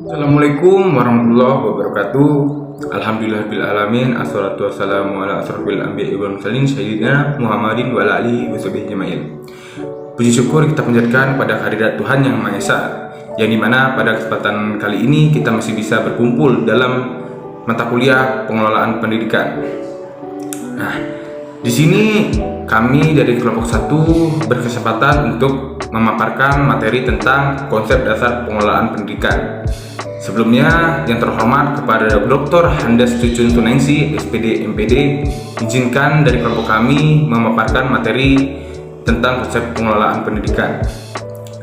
Assalamualaikum warahmatullahi wabarakatuh. Alhamdulillahirabbil assalatu wassalamu ala asrofil anbiya'i wal mursalin sayyidina Muhammadin wa ala alihi washabihi ajmain. Puji syukur kita panjatkan pada kehadirat Tuhan Yang Maha Esa, yang dimana pada kesempatan kali ini kita masih bisa berkumpul dalam mata kuliah pengelolaan pendidikan. Nah, di sini kami dari kelompok 1 berkesempatan untuk memaparkan materi tentang konsep dasar pengelolaan pendidikan. Sebelumnya, yang terhormat kepada Dr. Handes Cucun Tunengsi, SPD MPD, izinkan dari kelompok kami memaparkan materi tentang konsep pengelolaan pendidikan.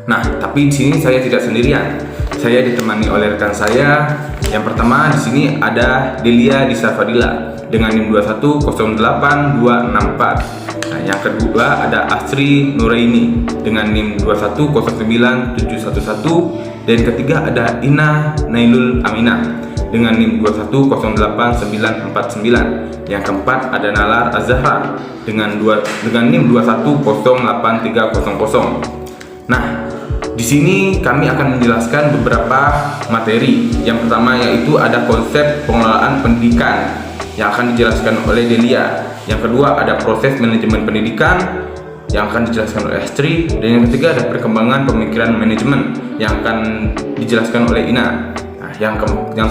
Nah, tapi di sini saya tidak sendirian. Saya ditemani oleh rekan saya. Yang pertama di sini ada Delia Disa Fadila dengan NIM 2108264. Nah, yang kedua ada Asri Nuraini dengan NIM 2109711, dan ketiga ada Ina Nailul Aminah dengan NIM 2108949. Yang keempat ada Nalar Azhara dengan NIM 2108300. Nah, di sini kami akan menjelaskan beberapa materi. Yang pertama yaitu ada konsep pengelolaan pendidikan yang akan dijelaskan oleh Delia. Yang kedua ada proses manajemen pendidikan yang akan dijelaskan oleh Astri, dan yang ketiga ada perkembangan pemikiran manajemen yang akan dijelaskan oleh Ina. Nah, yang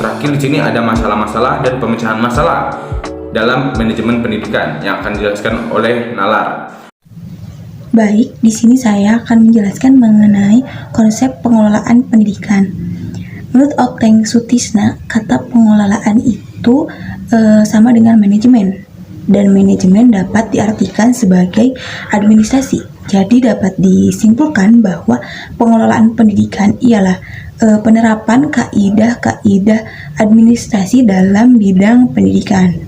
terakhir di sini ada masalah-masalah dan pemecahan masalah dalam manajemen pendidikan yang akan dijelaskan oleh Nalar. Baik, di sini saya akan menjelaskan mengenai konsep pengelolaan pendidikan. Menurut Oteng Sutisna, kata pengelolaan itu sama dengan manajemen. Dan manajemen dapat diartikan sebagai administrasi. Jadi dapat disimpulkan bahwa pengelolaan pendidikan ialah penerapan kaidah-kaidah administrasi dalam bidang pendidikan.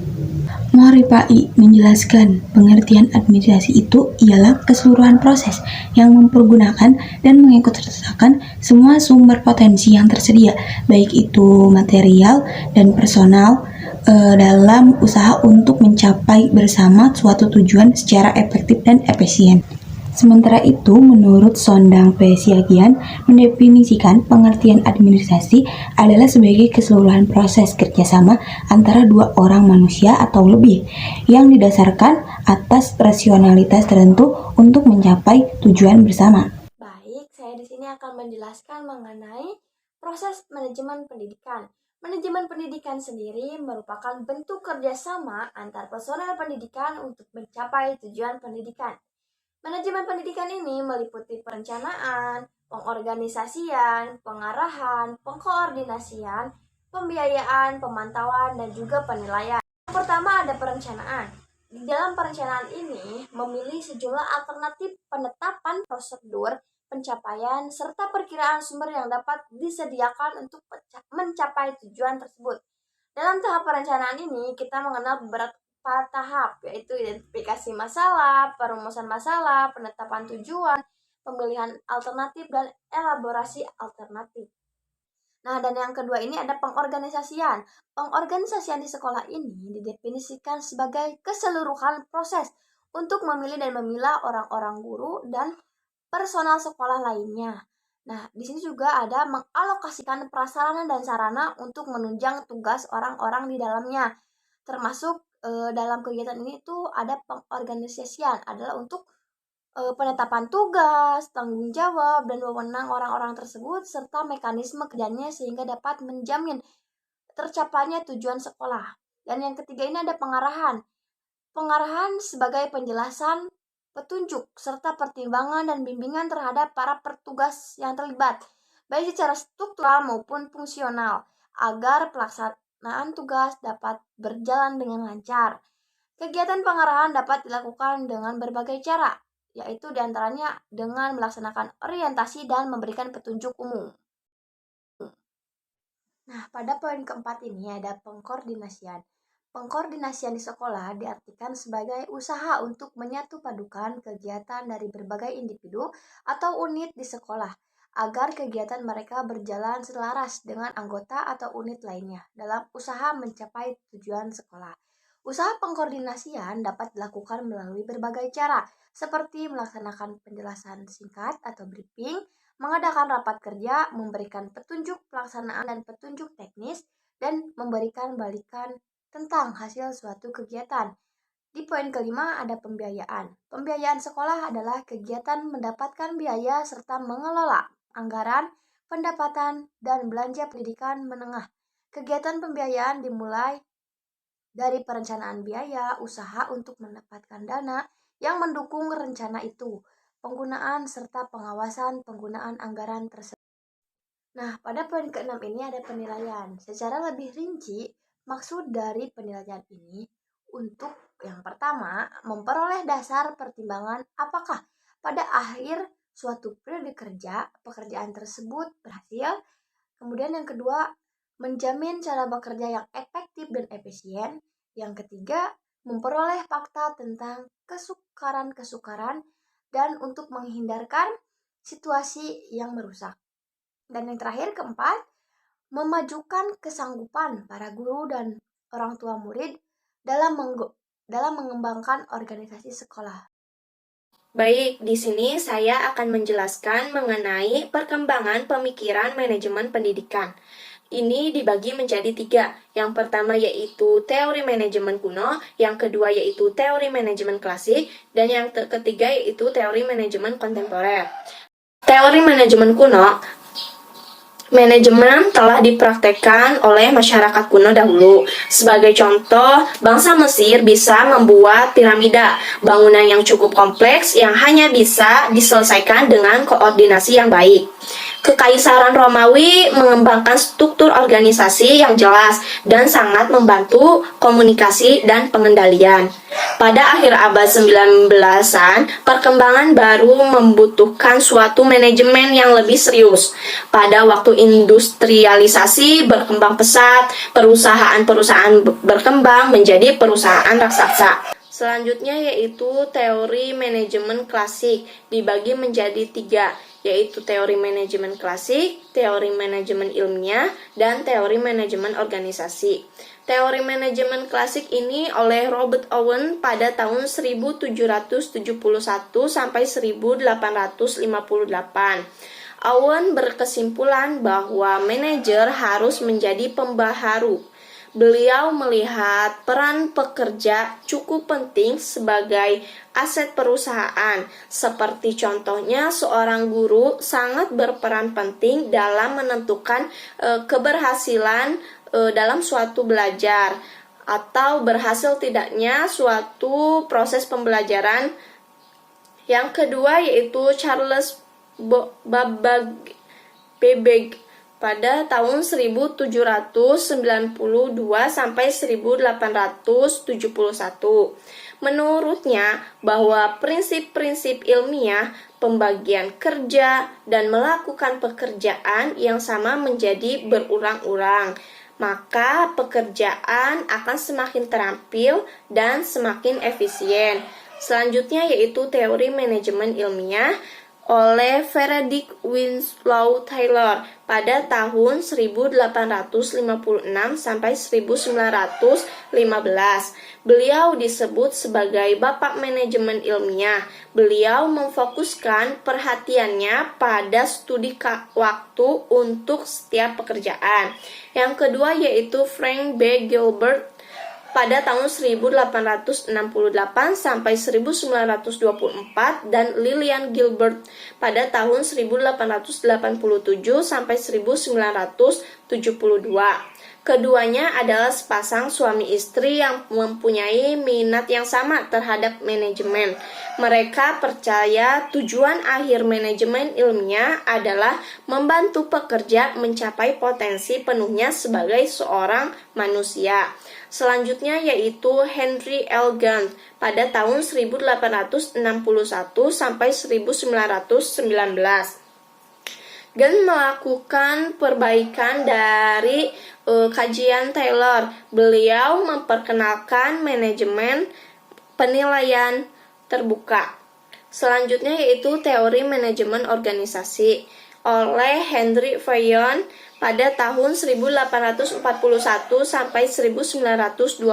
Moripai menjelaskan pengertian administrasi itu ialah keseluruhan proses yang mempergunakan dan mengikutsertakan semua sumber potensi yang tersedia, baik itu material dan personal, dalam usaha untuk mencapai bersama suatu tujuan secara efektif dan efisien. Sementara itu, menurut Sondang P. Siagian, mendefinisikan pengertian administrasi adalah sebagai keseluruhan proses kerjasama antara dua orang manusia atau lebih yang didasarkan atas rasionalitas tertentu untuk mencapai tujuan bersama. Baik, saya di sini akan menjelaskan mengenai proses manajemen pendidikan. Manajemen pendidikan sendiri merupakan bentuk kerjasama antar personel pendidikan untuk mencapai tujuan pendidikan. Manajemen pendidikan ini meliputi perencanaan, pengorganisasian, pengarahan, pengkoordinasian, pembiayaan, pemantauan, dan juga penilaian. Yang pertama ada perencanaan. Di dalam perencanaan ini memilih sejumlah alternatif penetapan prosedur, pencapaian, serta perkiraan sumber yang dapat disediakan untuk mencapai tujuan tersebut. Dalam tahap perencanaan ini, kita mengenal beberapa tahap, yaitu identifikasi masalah, perumusan masalah, penetapan tujuan, pemilihan alternatif, dan elaborasi alternatif. Nah, dan yang kedua ini ada pengorganisasian. Pengorganisasian di sekolah ini didefinisikan sebagai keseluruhan proses untuk memilih dan memilah orang-orang guru dan personal sekolah lainnya. Nah, di sini juga ada mengalokasikan prasarana dan sarana untuk menunjang tugas orang-orang di dalamnya. Termasuk dalam kegiatan ini tuh ada pengorganisasian adalah untuk penetapan tugas, tanggung jawab, dan wewenang orang-orang tersebut serta mekanisme kerjanya sehingga dapat menjamin tercapainya tujuan sekolah. Dan yang ketiga ini ada pengarahan. Pengarahan sebagai penjelasan, petunjuk, serta pertimbangan dan bimbingan terhadap para petugas yang terlibat, baik secara struktural maupun fungsional, agar pelaksanaan tugas dapat berjalan dengan lancar. Kegiatan pengarahan dapat dilakukan dengan berbagai cara, yaitu diantaranya dengan melaksanakan orientasi dan memberikan petunjuk umum. Nah, pada poin keempat ini ada pengkoordinasian. Pengkoordinasian di sekolah diartikan sebagai usaha untuk menyatupadukan kegiatan dari berbagai individu atau unit di sekolah agar kegiatan mereka berjalan selaras dengan anggota atau unit lainnya dalam usaha mencapai tujuan sekolah. Usaha pengkoordinasian dapat dilakukan melalui berbagai cara, seperti melaksanakan penjelasan singkat atau briefing, mengadakan rapat kerja, memberikan petunjuk pelaksanaan dan petunjuk teknis, dan memberikan balikan tentang hasil suatu kegiatan. Di poin kelima ada pembiayaan. Pembiayaan sekolah adalah kegiatan mendapatkan biaya serta mengelola anggaran, pendapatan, dan belanja pendidikan menengah. Kegiatan pembiayaan dimulai dari perencanaan biaya usaha untuk mendapatkan dana yang mendukung rencana itu, penggunaan serta pengawasan penggunaan anggaran tersebut. Nah, pada poin ke-6 ini ada penilaian. Secara lebih rinci, maksud dari penilaian ini untuk yang pertama, memperoleh dasar pertimbangan apakah pada akhir suatu periode kerja, pekerjaan tersebut berhasil. Kemudian yang kedua, menjamin cara bekerja yang efektif dan efisien. Yang ketiga, memperoleh fakta tentang kesukaran-kesukaran dan untuk menghindarkan situasi yang merusak. Dan yang terakhir, keempat, memajukan kesanggupan para guru dan orang tua murid dalam mengembangkan organisasi sekolah. Baik, di sini saya akan menjelaskan mengenai perkembangan pemikiran manajemen pendidikan. Ini dibagi menjadi 3. Yang pertama yaitu teori manajemen kuno, yang kedua yaitu teori manajemen klasik, dan yang ketiga yaitu teori manajemen kontemporer. Teori manajemen kuno, manajemen telah dipraktekkan oleh masyarakat kuno dahulu. Sebagai contoh, bangsa Mesir bisa membuat piramida, bangunan yang cukup kompleks yang hanya bisa diselesaikan dengan koordinasi yang baik. Kekaisaran Romawi mengembangkan struktur organisasi yang jelas dan sangat membantu komunikasi dan pengendalian. Pada akhir abad 19-an, perkembangan baru membutuhkan suatu manajemen yang lebih serius. Pada waktu industrialisasi berkembang pesat, perusahaan-perusahaan berkembang menjadi perusahaan raksasa. Selanjutnya yaitu teori manajemen klasik, dibagi menjadi 3, yaitu teori manajemen klasik, teori manajemen ilmiah, dan teori manajemen organisasi. Teori manajemen klasik ini oleh Robert Owen pada tahun 1771 sampai 1858. Owen berkesimpulan bahwa manajer harus menjadi pembaharu. Beliau melihat peran pekerja cukup penting sebagai aset perusahaan. Seperti contohnya seorang guru sangat berperan penting dalam menentukan keberhasilan dalam suatu belajar atau berhasil tidaknya suatu proses pembelajaran. Yang kedua yaitu Charles Babbage pada tahun 1792 sampai 1871. Menurutnya bahwa prinsip-prinsip ilmiah, pembagian kerja, dan melakukan pekerjaan yang sama menjadi berurang-urang, maka pekerjaan akan semakin terampil dan semakin efisien. Selanjutnya yaitu teori manajemen ilmiah oleh Frederick Winslow Taylor pada tahun 1856 sampai 1915. Beliau disebut sebagai Bapak Manajemen Ilmiah. Beliau memfokuskan perhatiannya pada studi waktu untuk setiap pekerjaan. Yang kedua yaitu Frank B. Gilbert pada tahun 1868 sampai 1924 dan Lillian Gilbert pada tahun 1887 sampai 1972. Keduanya adalah sepasang suami istri yang mempunyai minat yang sama terhadap manajemen. Mereka percaya tujuan akhir manajemen ilmiah adalah membantu pekerja mencapai potensi penuhnya sebagai seorang manusia. Selanjutnya yaitu Henry L. Gantt pada tahun 1861 sampai 1919. Gantt melakukan perbaikan dari kajian Taylor. Beliau memperkenalkan manajemen penilaian terbuka. Selanjutnya yaitu teori manajemen organisasi oleh Henry Fayol pada tahun 1841 sampai 1925.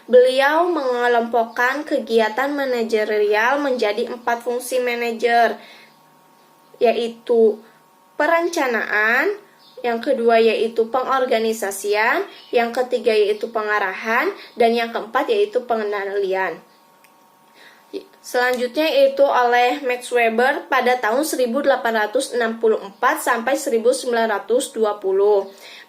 Beliau mengelompokkan kegiatan manajerial menjadi 4 fungsi manajer, yaitu perencanaan, yang kedua yaitu pengorganisasian, yang ketiga yaitu pengarahan, dan yang keempat yaitu pengendalian. Selanjutnya yaitu oleh Max Weber pada tahun 1864 sampai 1920.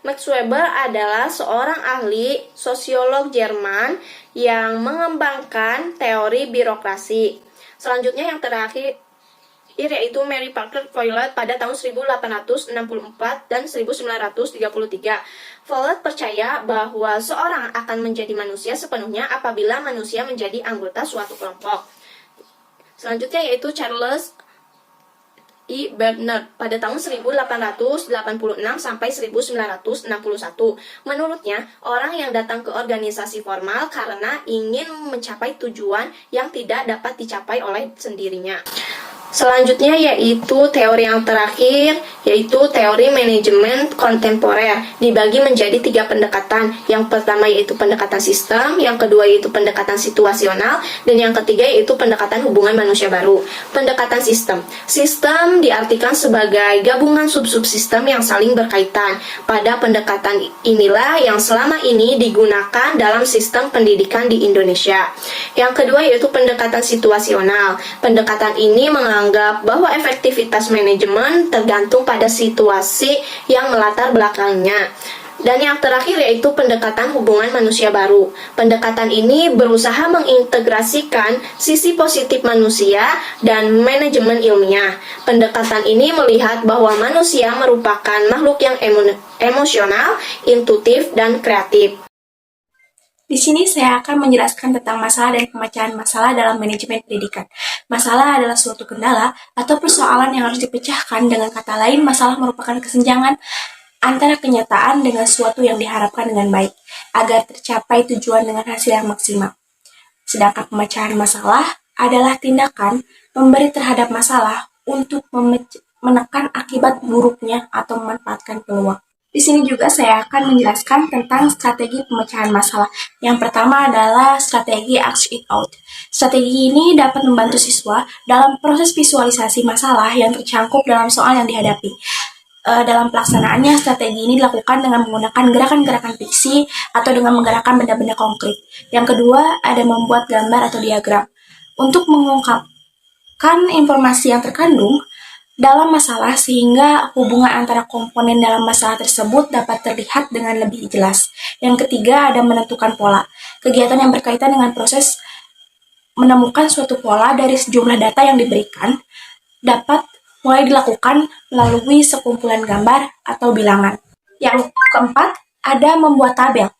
Max Weber adalah seorang ahli sosiolog Jerman yang mengembangkan teori birokrasi. Selanjutnya yang terakhir yaitu Mary Parker Follett pada tahun 1864 dan 1933. Follett percaya bahwa seorang akan menjadi manusia sepenuhnya apabila manusia menjadi anggota suatu kelompok. Selanjutnya yaitu Charles E. Bernard pada tahun 1886 sampai 1961. Menurutnya, orang yang datang ke organisasi formal karena ingin mencapai tujuan yang tidak dapat dicapai oleh sendirinya. Selanjutnya yaitu teori yang terakhir, yaitu teori manajemen kontemporer. Dibagi menjadi 3 pendekatan. Yang pertama yaitu pendekatan sistem, yang kedua yaitu pendekatan situasional, dan yang ketiga yaitu pendekatan hubungan manusia baru. Pendekatan sistem. Sistem diartikan sebagai gabungan sub-subsistem yang saling berkaitan. Pada pendekatan inilah yang selama ini digunakan dalam sistem pendidikan di Indonesia. Yang kedua yaitu pendekatan situasional. Pendekatan ini menganggap bahwa efektivitas manajemen tergantung pada situasi yang melatar belakangnya. Dan yang terakhir yaitu pendekatan hubungan manusia baru. Pendekatan ini berusaha mengintegrasikan sisi positif manusia dan manajemen ilmiah. Pendekatan ini melihat bahwa manusia merupakan makhluk yang emosional, intuitif, dan kreatif. Di sini saya akan menjelaskan tentang masalah dan pemecahan masalah dalam manajemen pendidikan. Masalah adalah suatu kendala atau persoalan yang harus dipecahkan. Dengan kata lain, masalah merupakan kesenjangan antara kenyataan dengan suatu yang diharapkan dengan baik, agar tercapai tujuan dengan hasil yang maksimal. Sedangkan pemecahan masalah adalah tindakan memberi terhadap masalah untuk menekan akibat buruknya atau memanfaatkan peluang. Di sini juga saya akan menjelaskan tentang strategi pemecahan masalah. Yang pertama adalah strategi Ask It Out. Strategi ini dapat membantu siswa dalam proses visualisasi masalah yang tercangkup dalam soal yang dihadapi. Dalam pelaksanaannya, strategi ini dilakukan dengan menggunakan gerakan-gerakan fiksi atau dengan menggerakkan benda-benda konkret. Yang kedua, ada membuat gambar atau diagram. Untuk mengungkapkan informasi yang terkandung dalam masalah sehingga hubungan antara komponen dalam masalah tersebut dapat terlihat dengan lebih jelas. Yang ketiga ada menentukan pola. Kegiatan yang berkaitan dengan proses menemukan suatu pola dari sejumlah data yang diberikan dapat mulai dilakukan melalui sekumpulan gambar atau bilangan. Yang keempat ada membuat tabel.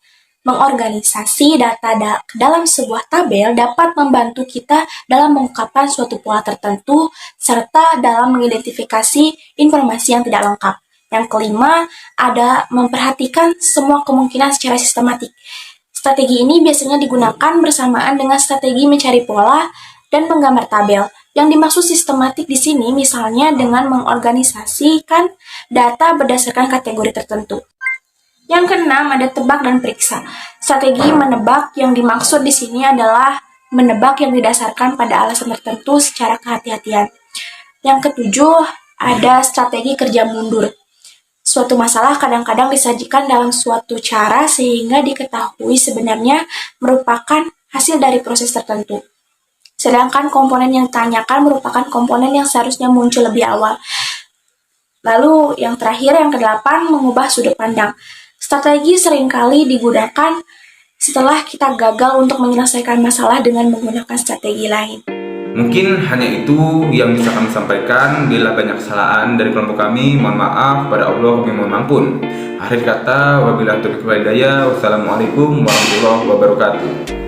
Mengorganisasi data ke dalam sebuah tabel dapat membantu kita dalam mengungkapkan suatu pola tertentu serta dalam mengidentifikasi informasi yang tidak lengkap. Yang kelima, ada memperhatikan semua kemungkinan secara sistematik. Strategi ini biasanya digunakan bersamaan dengan strategi mencari pola dan menggambar tabel. Yang dimaksud sistematik di sini misalnya dengan mengorganisasikan data berdasarkan kategori tertentu. Yang keenam ada tebak dan periksa. Strategi menebak yang dimaksud di sini adalah menebak yang didasarkan pada alasan tertentu secara kehati-hatian. Yang ketujuh ada strategi kerja mundur. Suatu masalah kadang-kadang disajikan dalam suatu cara sehingga diketahui sebenarnya merupakan hasil dari proses tertentu. Sedangkan komponen yang ditanyakan merupakan komponen yang seharusnya muncul lebih awal. Lalu yang terakhir, yang kedelapan, mengubah sudut pandang. Strategi seringkali digunakan setelah kita gagal untuk menyelesaikan masalah dengan menggunakan strategi lain. Mungkin hanya itu yang bisa kami sampaikan. Bila banyak kesalahan dari kelompok kami, mohon maaf, pada Allah kami mohon ampun. Akhir kata, wabillahi taufiq wal hidayah. Wassalamualaikum warahmatullahi wabarakatuh.